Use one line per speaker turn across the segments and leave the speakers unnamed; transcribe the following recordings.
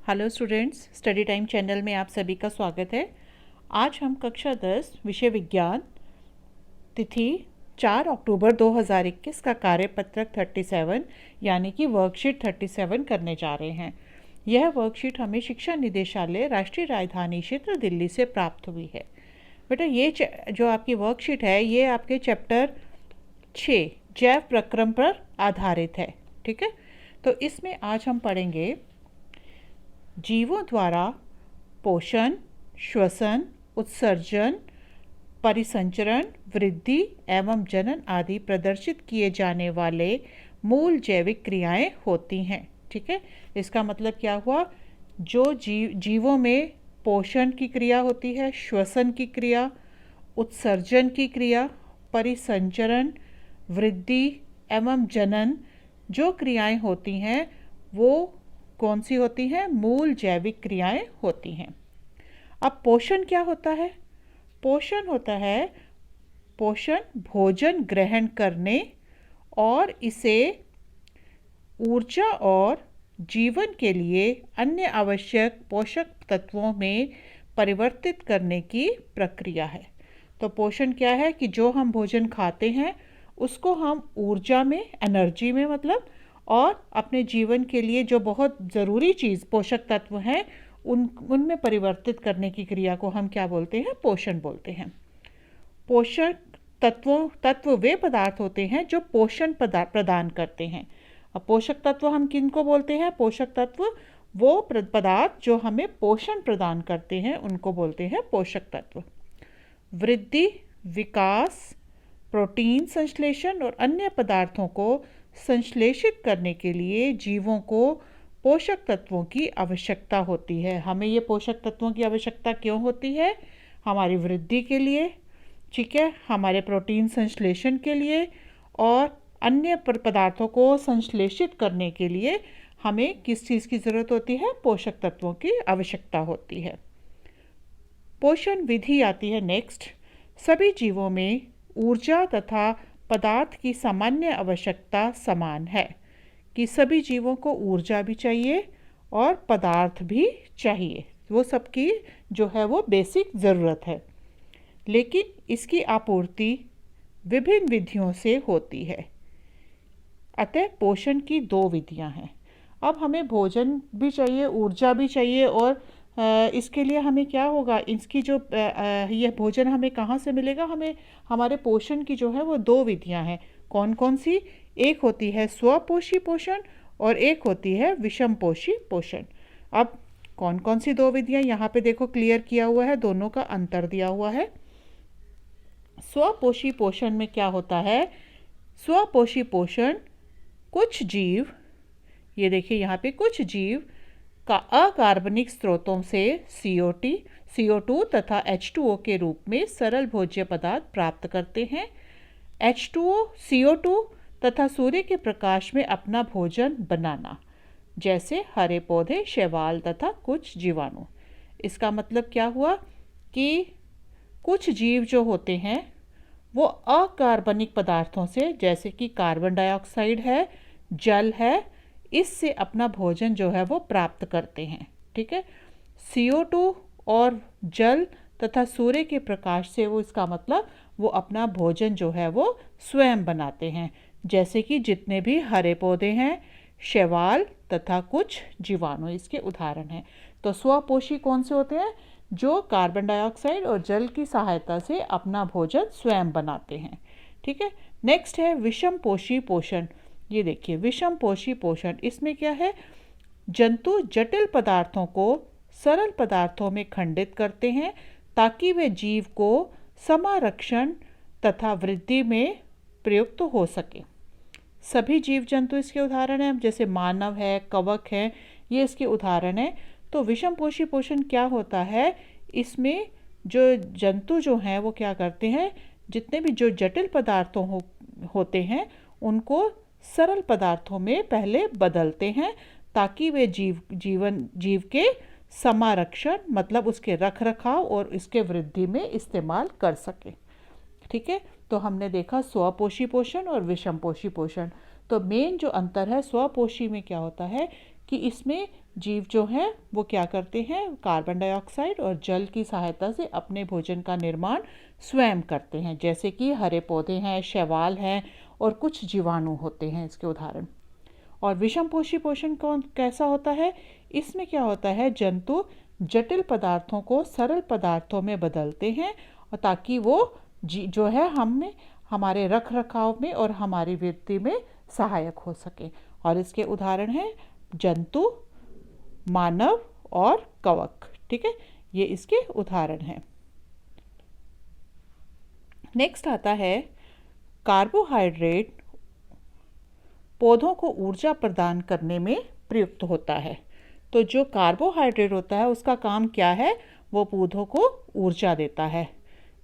Hello students, study time channel में आप सभी का स्वागत है। आज हम कक्षा 10 विषय विज्ञान तिथि 4 अक्टूबर 2021 का कार्यपत्रक 37 यानी कि वर्कशीट 37 करने जा रहे हैं। यह वर्कशीट हमें शिक्षा निदेशालय राष्ट्रीय राजधानी क्षेत्र दिल्ली से प्राप्त हुई है। बेटा ये जो आपकी वर्कशीट है ये आपके चैप्टर 6 जैव प्रक्रम पर आधारित है। ठीक है, तो इसमें आज हम पढ़ेंगे जीवों द्वारा पोषण, श्वसन, उत्सर्जन, परिसंचरण, वृद्धि एवं जनन आदि प्रदर्शित किए जाने वाले मूल जैविक क्रियाएं होती हैं। ठीक है, इसका मतलब क्या हुआ? जो जीवों में पोषण की क्रिया होती है, श्वसन की क्रिया, उत्सर्जन की क्रिया, परिसंचरण, वृद्धि एवं जनन जो क्रियाएं होती हैं वो कौन सी होती हैं? मूल जैविक क्रियाएं होती हैं। अब पोषण क्या होता है? पोषण होता है पोषण भोजन ग्रहण करने और इसे ऊर्जा और जीवन के लिए अन्य आवश्यक पोषक तत्वों में परिवर्तित करने की प्रक्रिया है। तो पोषण क्या है कि जो हम भोजन खाते हैं उसको हम ऊर्जा में, एनर्जी में मतलब, और अपने जीवन के लिए जो बहुत ज़रूरी चीज़ पोषक तत्व हैं उनमें परिवर्तित करने की क्रिया को हम क्या बोलते हैं? पोषण बोलते हैं। पोषक तत्व वे पदार्थ होते हैं जो पोषण प्रदान करते हैं। अब पोषक तत्व हम किन को बोलते हैं? पोषक तत्व वो पदार्थ जो हमें पोषण प्रदान करते हैं उनको बोलते हैं पोषक तत्व। वृद्धि, विकास, प्रोटीन संश्लेषण और अन्य पदार्थों को संश्लेषित करने के लिए जीवों को पोषक तत्वों की आवश्यकता होती है। हमें ये पोषक तत्वों की आवश्यकता क्यों होती है? हमारी वृद्धि के लिए, ठीक है, हमारे प्रोटीन संश्लेषण के लिए और अन्य पदार्थों को संश्लेषित करने के लिए हमें किस चीज़ की ज़रूरत होती है? पोषक तत्वों की आवश्यकता होती है। पोषण विधि आती है नेक्स्ट। सभी जीवों में ऊर्जा तथा पदार्थ की सामान्य आवश्यकता समान है कि सभी जीवों को ऊर्जा भी चाहिए और पदार्थ भी चाहिए, वो सबकी जो है वो बेसिक ज़रूरत है। लेकिन इसकी आपूर्ति विभिन्न विधियों से होती है। अतः पोषण की दो विधियां हैं। अब हमें भोजन भी चाहिए, ऊर्जा भी चाहिए, और इसके लिए हमें क्या होगा? इसकी जो यह भोजन हमें कहाँ से मिलेगा? हमें हमारे पोषण की जो है वो दो विधियां हैं। कौन कौन सी? एक होती है स्वपोषी पोषण और एक होती है विषमपोषी पोषण। अब कौन कौन सी दो विधियां? यहाँ पे देखो क्लियर किया हुआ है, दोनों का अंतर दिया हुआ है। स्वपोषी पोषण में क्या होता है? स्वपोषी पोषण कुछ जीव, ये देखिए यहाँ पे कुछ जीव का अकार्बनिक स्रोतों से CO2 तथा H2O के रूप में सरल भोज्य पदार्थ प्राप्त करते हैं। H2O, CO2 तथा सूर्य के प्रकाश में अपना भोजन बनाना, जैसे हरे पौधे, शैवाल तथा कुछ जीवाणु। इसका मतलब क्या हुआ कि कुछ जीव जो होते हैं वो अकार्बनिक पदार्थों से, जैसे कि कार्बन डाइऑक्साइड है, जल है, इससे अपना भोजन जो है वो प्राप्त करते हैं। ठीक है, CO2 और जल तथा सूर्य के प्रकाश से वो, इसका मतलब वो अपना भोजन जो है वो स्वयं बनाते हैं, जैसे कि जितने भी हरे पौधे हैं, शैवाल तथा कुछ जीवाणु इसके उदाहरण हैं। तो स्वपोषी कौन से होते हैं? जो कार्बन डाइऑक्साइड और जल की सहायता से अपना भोजन स्वयं बनाते हैं। ठीक है, नेक्स्ट है विषमपोषी पोषण। ये देखिए विषमपोषी पोषण, इसमें क्या है? जंतु जटिल पदार्थों को सरल पदार्थों में खंडित करते हैं ताकि वे जीव को समारक्षण तथा वृद्धि में प्रयुक्त हो सके। सभी जीव जंतु इसके उदाहरण हैं, जैसे मानव है, कवक है, ये इसके उदाहरण हैं। तो विषमपोषी पोषण क्या होता है? इसमें जो जंतु जो हैं वो क्या करते हैं? जितने भी जो जटिल पदार्थों होते हैं उनको सरल पदार्थों में पहले बदलते हैं ताकि वे जीव के समारक्षण मतलब उसके रख रखाव और इसके वृद्धि में इस्तेमाल कर सके। ठीक है, तो हमने देखा स्वपोषी पोषण और विषमपोषी पोषण। तो मेन जो अंतर है, स्वपोषी में क्या होता है कि इसमें जीव जो हैं वो क्या करते हैं, कार्बन डाइऑक्साइड और जल की सहायता से अपने भोजन का निर्माण स्वयं करते हैं। जैसे कि हरे पौधे हैं, शैवाल हैं और कुछ जीवाणु होते हैं इसके उदाहरण। और विषमपोषी पोषण कौन कैसा होता है, इसमें क्या होता है, जंतु जटिल पदार्थों को सरल पदार्थों में बदलते हैं और ताकि वो जो है हमें हमारे रख रखाव में और हमारी वृद्धि में सहायक हो सके। और इसके उदाहरण हैं जंतु, मानव और कवक। ठीक है, ये इसके उदाहरण हैं। नेक्स्ट आता है कार्बोहाइड्रेट पौधों को ऊर्जा प्रदान करने में प्रयुक्त होता है। तो जो कार्बोहाइड्रेट होता है उसका काम क्या है, वो पौधों को ऊर्जा देता है।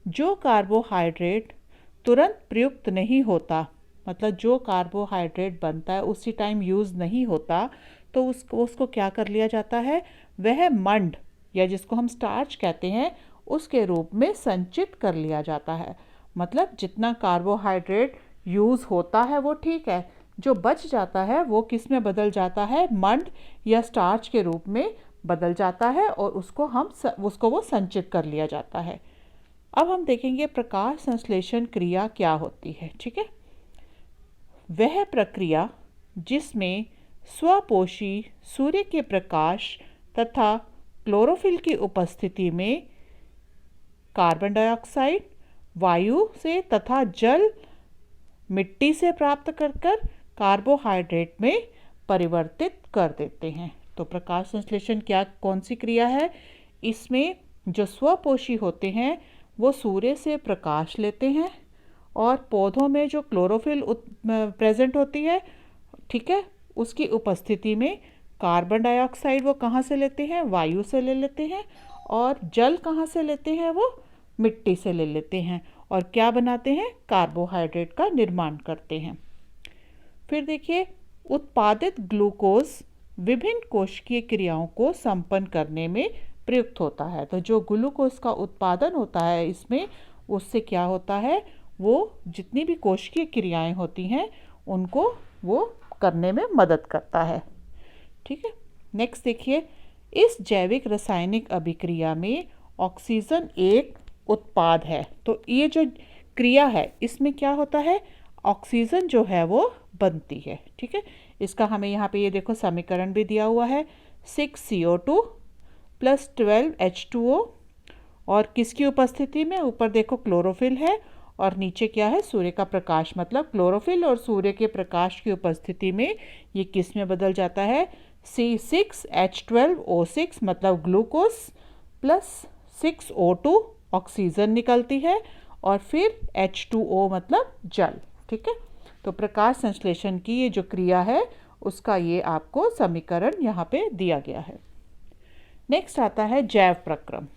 जो कार्बोहाइड्रेट तुरंत प्रयुक्त नहीं होता, मतलब जो कार्बोहाइड्रेट बनता है उसी टाइम यूज़ नहीं होता, तो उसको क्या कर लिया जाता है, वह मंड या जिसको हम स्टार्च कहते हैं उसके रूप में संचित कर लिया जाता है। मतलब जितना कार्बोहाइड्रेट यूज़ होता है वो ठीक है, जो बच जाता है वो किस में बदल जाता है, मंड या स्टार्च के रूप में बदल जाता है और उसको वो संचित कर लिया जाता है। अब हम देखेंगे प्रकाश संश्लेषण क्रिया क्या होती है। ठीक है, वह प्रक्रिया जिसमें स्वपोषी सूर्य के प्रकाश तथा क्लोरोफिल की उपस्थिति में कार्बन डाइऑक्साइड वायु से तथा जल मिट्टी से प्राप्त कर कार्बोहाइड्रेट में परिवर्तित कर देते हैं। तो प्रकाश संश्लेषण कौन सी क्रिया है, इसमें जो स्वपोषी होते हैं वो सूर्य से प्रकाश लेते हैं और पौधों में जो क्लोरोफिल प्रेजेंट होती है, ठीक है, उसकी उपस्थिति में कार्बन डाइऑक्साइड वो कहाँ से लेते हैं, वायु से ले लेते हैं, और जल कहाँ से लेते हैं, वो मिट्टी से ले लेते हैं और क्या बनाते हैं, कार्बोहाइड्रेट का निर्माण करते हैं। फिर देखिए, उत्पादित ग्लूकोज विभिन्न कोशिकीय क्रियाओं को संपन्न करने में प्रयुक्त होता है। तो जो ग्लूकोज का उत्पादन होता है इसमें, उससे क्या होता है, वो जितनी भी कोशिकीय क्रियाएं होती हैं उनको वो करने में मदद करता है। ठीक है, नेक्स्ट देखिए, इस जैविक रासायनिक अभिक्रिया में ऑक्सीजन एक उत्पाद है। तो ये जो क्रिया है इसमें क्या होता है, ऑक्सीजन जो है वो बनती है। ठीक है, इसका हमें यहाँ पे ये देखो समीकरण भी दिया हुआ है, 6CO2 + 12H2O, और किसकी उपस्थिति में, ऊपर देखो क्लोरोफिल है और नीचे क्या है, सूर्य का प्रकाश। मतलब क्लोरोफिल और सूर्य के प्रकाश की उपस्थिति में ये किस में बदल जाता है, C6H12O6 मतलब ग्लूकोज + 6O2 ऑक्सीजन निकलती है और फिर H2O मतलब जल। ठीक है, तो प्रकाश संश्लेषण की ये जो क्रिया है उसका ये आपको समीकरण यहाँ पे दिया गया है। नेक्स्ट आता है जैव प्रक्रम।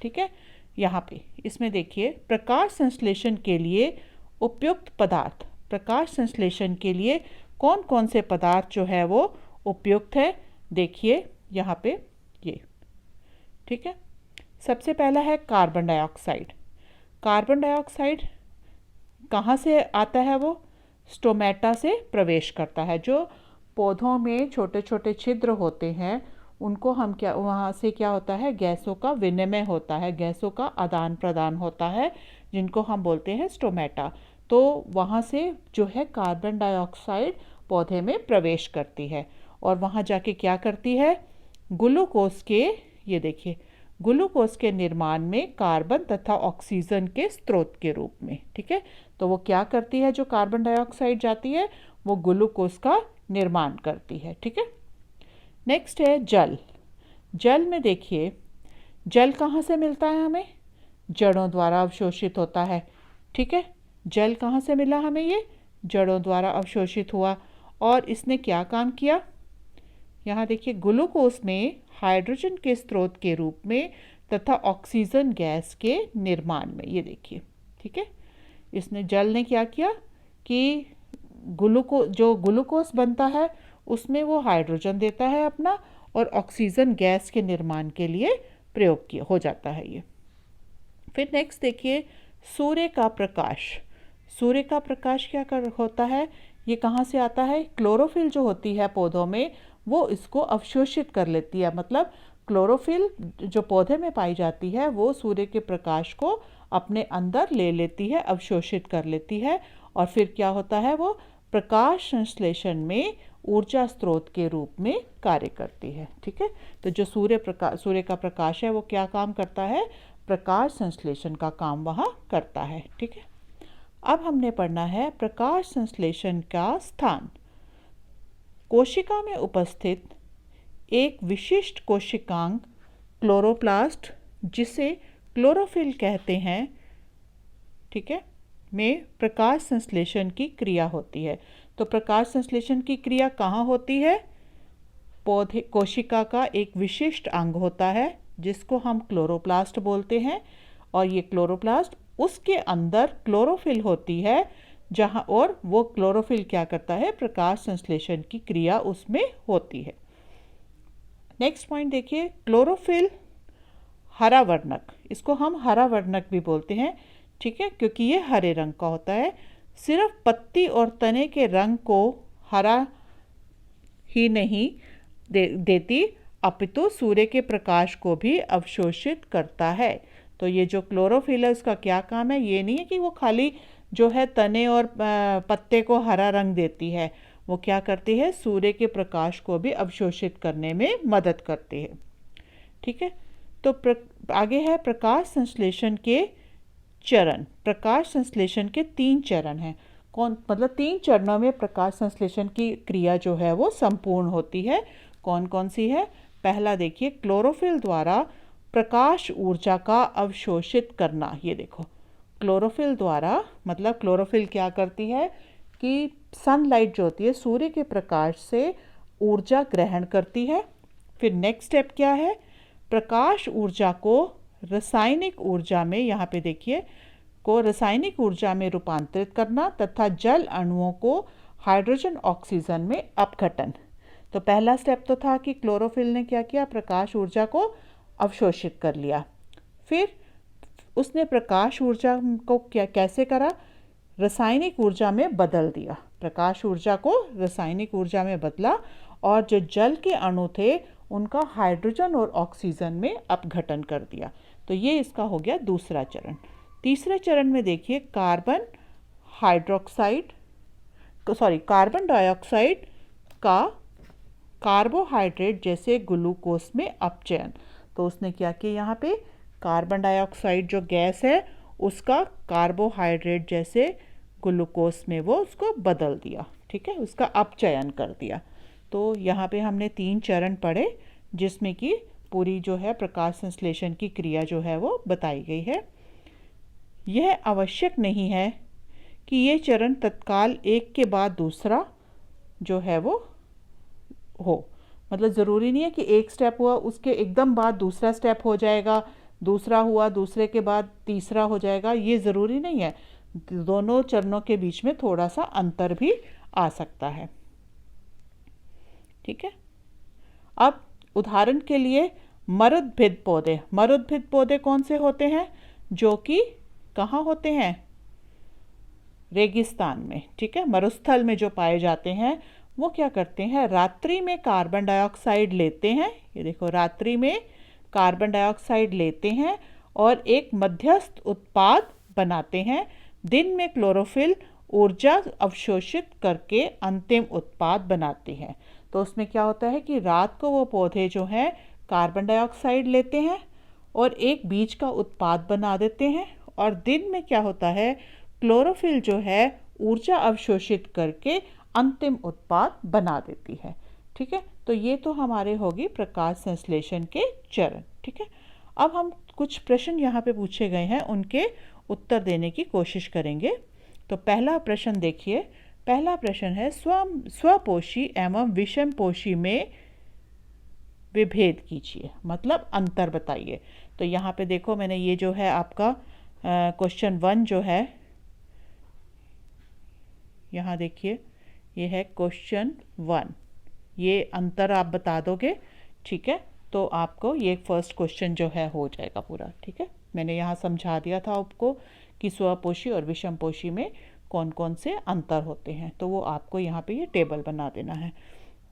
ठीक है, यहाँ पे इसमें देखिए, प्रकाश संश्लेषण के लिए उपयुक्त पदार्थ, प्रकाश संश्लेषण के लिए कौन कौन से पदार्थ जो है वो उपयुक्त है, देखिए यहाँ पे ये। ठीक है, सबसे पहला है कार्बन डाइऑक्साइड। कार्बन डाइऑक्साइड कहाँ से आता है, वो स्टोमेटा से प्रवेश करता है। जो पौधों में छोटे छोटे छिद्र होते हैं उनको हम क्या, वहाँ से क्या होता है, गैसों का विनिमय होता है, गैसों का आदान प्रदान होता है, जिनको हम बोलते हैं स्टोमेटा। तो वहाँ से जो है कार्बन डाइऑक्साइड पौधे में प्रवेश करती है और वहाँ जाके क्या करती है, ग्लूकोज के, ये देखिए, ग्लूकोज के निर्माण में कार्बन तथा ऑक्सीजन के स्रोत के रूप में। ठीक है, तो वो क्या करती है, जो कार्बन डाइऑक्साइड जाती है वो ग्लूकोज का निर्माण करती है। ठीक है, नेक्स्ट है जल। जल में देखिए, जल कहाँ से मिलता है हमें, जड़ों द्वारा अवशोषित होता है। ठीक है, जल कहाँ से मिला हमें, ये जड़ों द्वारा अवशोषित हुआ और इसने क्या काम किया, यहाँ देखिए, ग्लूकोज में हाइड्रोजन के स्रोत के रूप में तथा ऑक्सीजन गैस के निर्माण में, ये देखिए। ठीक है, इसने, जल ने क्या किया कि जो ग्लूकोज बनता है उसमें वो हाइड्रोजन देता है अपना और ऑक्सीजन गैस के निर्माण के लिए प्रयोग हो जाता है ये। फिर नेक्स्ट देखिए, सूर्य का प्रकाश। सूर्य का प्रकाश क्या होता है, ये कहाँ से आता है, क्लोरोफिल जो होती है पौधों में वो इसको अवशोषित कर लेती है। मतलब क्लोरोफिल जो पौधे में पाई जाती है वो सूर्य के प्रकाश को अपने अंदर ले लेती है, अवशोषित कर लेती है, और फिर क्या होता है, वो प्रकाश संश्लेषण में ऊर्जा स्रोत के रूप में कार्य करती है। ठीक है, तो जो सूर्य का प्रकाश है वो क्या काम करता है, प्रकाश संश्लेषण का काम वहाँ करता है। ठीक है, अब हमने पढ़ना है प्रकाश संश्लेषण का स्थान। कोशिका में उपस्थित एक विशिष्ट कोशिकांग क्लोरोप्लास्ट, जिसे क्लोरोफिल कहते हैं, ठीक है, में प्रकाश संश्लेषण की क्रिया होती है। तो प्रकाश संश्लेषण की क्रिया कहाँ होती है, पौधे कोशिका का एक विशिष्ट अंग होता है जिसको हम क्लोरोप्लास्ट बोलते हैं, और ये क्लोरोप्लास्ट, उसके अंदर क्लोरोफिल होती है जहाँ, और वो क्लोरोफिल क्या करता है, प्रकाश संश्लेषण की क्रिया उसमें होती है। नेक्स्ट पॉइंट देखिए, क्लोरोफिल हरा वर्णक, इसको हम हरा वर्णक भी बोलते हैं, ठीक है, क्योंकि ये हरे रंग का होता है। सिर्फ पत्ती और तने के रंग को हरा ही नहीं देती, अपितु सूर्य के प्रकाश को भी अवशोषित करता है। तो ये जो क्लोरोफिल है उसका क्या काम है, ये नहीं है कि वो खाली जो है तने और पत्ते को हरा रंग देती है, वो क्या करती है, सूर्य के प्रकाश को भी अवशोषित करने में मदद करती है। ठीक है, तो आगे है प्रकाश संश्लेषण के चरण। प्रकाश संश्लेषण के 3 चरण हैं। मतलब 3 चरणों में प्रकाश संश्लेषण की क्रिया जो है वो संपूर्ण होती है। कौन कौन सी है, पहला देखिए, क्लोरोफिल द्वारा प्रकाश ऊर्जा का अवशोषित करना। ये देखो, क्लोरोफिल द्वारा, मतलब क्लोरोफिल क्या करती है कि सनलाइट जो होती है, सूर्य के प्रकाश से ऊर्जा ग्रहण करती है। फिर नेक्स्ट स्टेप क्या है, प्रकाश ऊर्जा को रासायनिक ऊर्जा में, यहाँ पे देखिए, को रासायनिक ऊर्जा में रूपांतरित करना तथा जल अणुओं को हाइड्रोजन ऑक्सीजन में अपघटन। तो पहला स्टेप तो था कि क्लोरोफिल ने क्या किया, प्रकाश ऊर्जा को अवशोषित कर लिया। फिर उसने प्रकाश ऊर्जा को कैसे करा, रासायनिक ऊर्जा में बदल दिया। प्रकाश ऊर्जा को रासायनिक ऊर्जा में बदला, और जो जल के अणु थे उनका हाइड्रोजन और ऑक्सीजन में अपघटन कर दिया। तो ये इसका हो गया दूसरा चरण। तीसरे चरण में देखिए, कार्बन डाइऑक्साइड का कार्बोहाइड्रेट जैसे ग्लूकोज में अपचयन। तो उसने क्या किया, यहाँ पे कार्बन डाइऑक्साइड जो गैस है उसका कार्बोहाइड्रेट जैसे ग्लूकोज में वो उसको बदल दिया। ठीक है, उसका अपचयन कर दिया। तो यहाँ पे हमने 3 चरण पढ़े जिसमें कि पूरी जो है प्रकाश संश्लेषण की क्रिया जो है वो बताई गई है। यह आवश्यक नहीं है कि ये चरण तत्काल एक के बाद दूसरा जो है वो हो। मतलब ज़रूरी नहीं है कि एक स्टेप हुआ उसके एकदम बाद दूसरा स्टेप हो जाएगा, दूसरा हुआ दूसरे के बाद तीसरा हो जाएगा, ये ज़रूरी नहीं है। दोनों चरणों के बीच में थोड़ा सा अंतर भी आ सकता है। ठीक है, अब उदाहरण के लिए मरुद्भिद पौधे। मरुद्भिद पौधे कौन से होते हैं, जो कि कहाँ होते हैं, रेगिस्तान में। ठीक है, मरुस्थल में जो पाए जाते हैं वो क्या करते हैं, रात्रि में कार्बन डाइऑक्साइड लेते हैं। ये देखो, रात्रि में कार्बन डाइऑक्साइड लेते हैं और एक मध्यस्थ उत्पाद बनाते हैं। दिन में क्लोरोफिल ऊर्जा अवशोषित करके अंतिम उत्पाद बनाते हैं। तो उसमें क्या होता है कि रात को वो पौधे जो हैं कार्बन डाइऑक्साइड लेते हैं और एक बीज का उत्पाद बना देते हैं, और दिन में क्या होता है, क्लोरोफिल जो है ऊर्जा अवशोषित करके अंतिम उत्पाद बना देती है। ठीक है, तो ये तो हमारे होगी प्रकाश संश्लेषण के चरण। ठीक है, अब हम कुछ प्रश्न यहाँ पे पूछे गए हैं, उनके उत्तर देने की कोशिश करेंगे। तो पहला प्रश्न देखिए, पहला प्रश्न है, स्वपोषी एवं विषमपोषी में विभेद कीजिए, मतलब अंतर बताइए। तो यहाँ पे देखो, मैंने ये जो है आपका क्वेश्चन 1 जो है, यहाँ देखिए, ये है क्वेश्चन 1, ये अंतर आप बता दोगे। ठीक है, तो आपको ये फर्स्ट क्वेश्चन जो है हो जाएगा पूरा। ठीक है, मैंने यहाँ समझा दिया था आपको कि स्वपोषी और विषमपोषी में कौन कौन से अंतर होते हैं, तो वो आपको यहाँ पे ये टेबल बना देना है।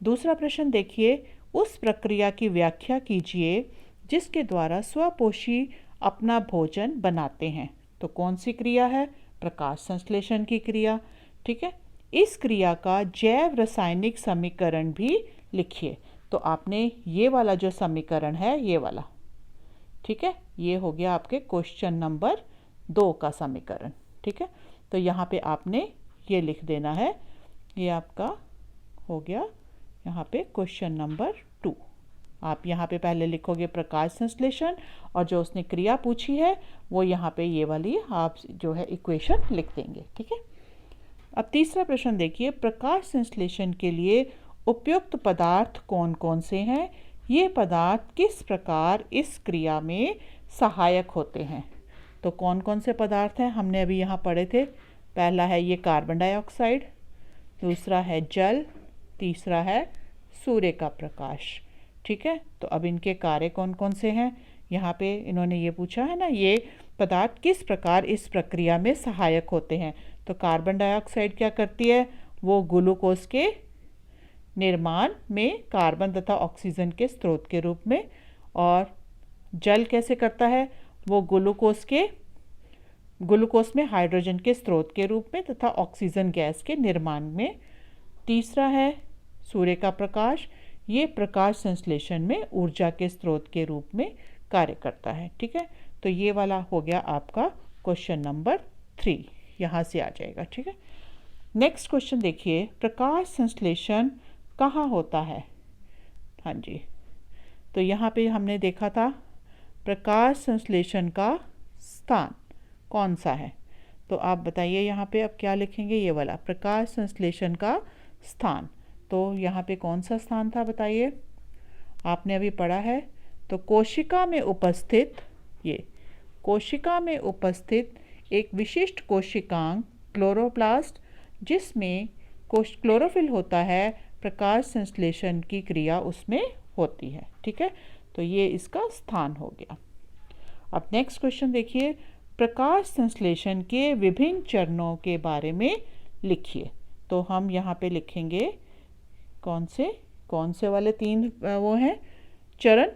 दूसरा प्रश्न देखिए, उस प्रक्रिया की व्याख्या कीजिए जिसके द्वारा स्वपोषी अपना भोजन बनाते हैं। तो कौन सी क्रिया है? प्रकाश संश्लेषण की क्रिया। ठीक है, इस क्रिया का जैव रासायनिक समीकरण भी लिखिए। तो आपने ये वाला जो समीकरण है, ये वाला, ठीक है, ये हो गया आपके क्वेश्चन नंबर 2 का समीकरण। ठीक है, तो यहाँ पे आपने ये लिख देना है, ये आपका हो गया यहाँ पे क्वेश्चन नंबर 2। आप यहाँ पे पहले लिखोगे प्रकाश संश्लेषण, और जो उसने क्रिया पूछी है वो यहाँ पे ये वाली आप जो है इक्वेशन लिख देंगे। ठीक है, अब तीसरा प्रश्न देखिए, प्रकाश संश्लेषण के लिए उपयुक्त पदार्थ कौन कौन से हैं? ये पदार्थ किस प्रकार इस क्रिया में सहायक होते हैं? तो कौन कौन से पदार्थ हैं हमने अभी यहाँ पढ़े थे। पहला है ये कार्बन डाइऑक्साइड, दूसरा है जल, तीसरा है सूर्य का प्रकाश। ठीक है, तो अब इनके कार्य कौन कौन से हैं? यहाँ पे इन्होंने ये पूछा है ना, ये पदार्थ किस प्रकार इस प्रक्रिया में सहायक होते हैं। तो कार्बन डाइऑक्साइड क्या करती है? वो ग्लूकोज के निर्माण में कार्बन तथा ऑक्सीजन के स्रोत के रूप में। और जल कैसे करता है? वो ग्लूकोज में हाइड्रोजन के स्रोत के रूप में तथा ऑक्सीजन गैस के निर्माण में। तीसरा है सूर्य का प्रकाश, ये प्रकाश संश्लेषण में ऊर्जा के स्रोत के रूप में कार्य करता है। ठीक है, तो ये वाला हो गया आपका क्वेश्चन नंबर 3, यहाँ से आ जाएगा। ठीक है, नेक्स्ट क्वेश्चन देखिए, प्रकाश संश्लेषण कहाँ होता है? हाँ जी, तो यहाँ पे हमने देखा था प्रकाश संश्लेषण का स्थान कौन सा है। तो आप बताइए यहाँ पे अब क्या लिखेंगे? ये वाला प्रकाश संश्लेषण का स्थान। तो यहाँ पे कौन सा स्थान था बताइए, आपने अभी पढ़ा है। तो कोशिका में उपस्थित, ये कोशिका में उपस्थित एक विशिष्ट कोशिकांग क्लोरोप्लास्ट, जिसमें क्लोरोफिल होता है, प्रकाश संश्लेषण की क्रिया उसमें होती है। ठीक है, तो ये इसका स्थान हो गया। अब नेक्स्ट क्वेश्चन देखिए, प्रकाश संश्लेषण के विभिन्न चरणों के बारे में लिखिए। तो हम यहाँ पे लिखेंगे कौन से वाले 3 वो हैं चरण,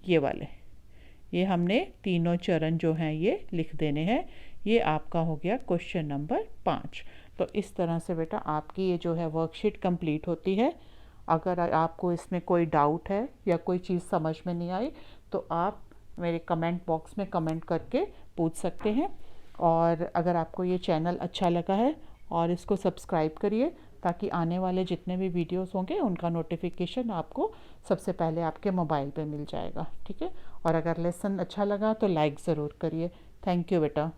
ये वाले, ये हमने तीनों चरण जो हैं ये लिख देने हैं। ये आपका हो गया क्वेश्चन नंबर 5। तो इस तरह से बेटा आपकी ये जो है वर्कशीट कंप्लीट होती है। अगर आपको इसमें कोई डाउट है या कोई चीज़ समझ में नहीं आई तो आप मेरे कमेंट बॉक्स में कमेंट करके पूछ सकते हैं। और अगर आपको ये चैनल अच्छा लगा है और इसको सब्सक्राइब करिए, ताकि आने वाले जितने भी वीडियोस होंगे उनका नोटिफिकेशन आपको सबसे पहले आपके मोबाइल पे मिल जाएगा। ठीक है, और अगर लेसन अच्छा लगा तो लाइक ज़रूर करिए। थैंक यू बेटा।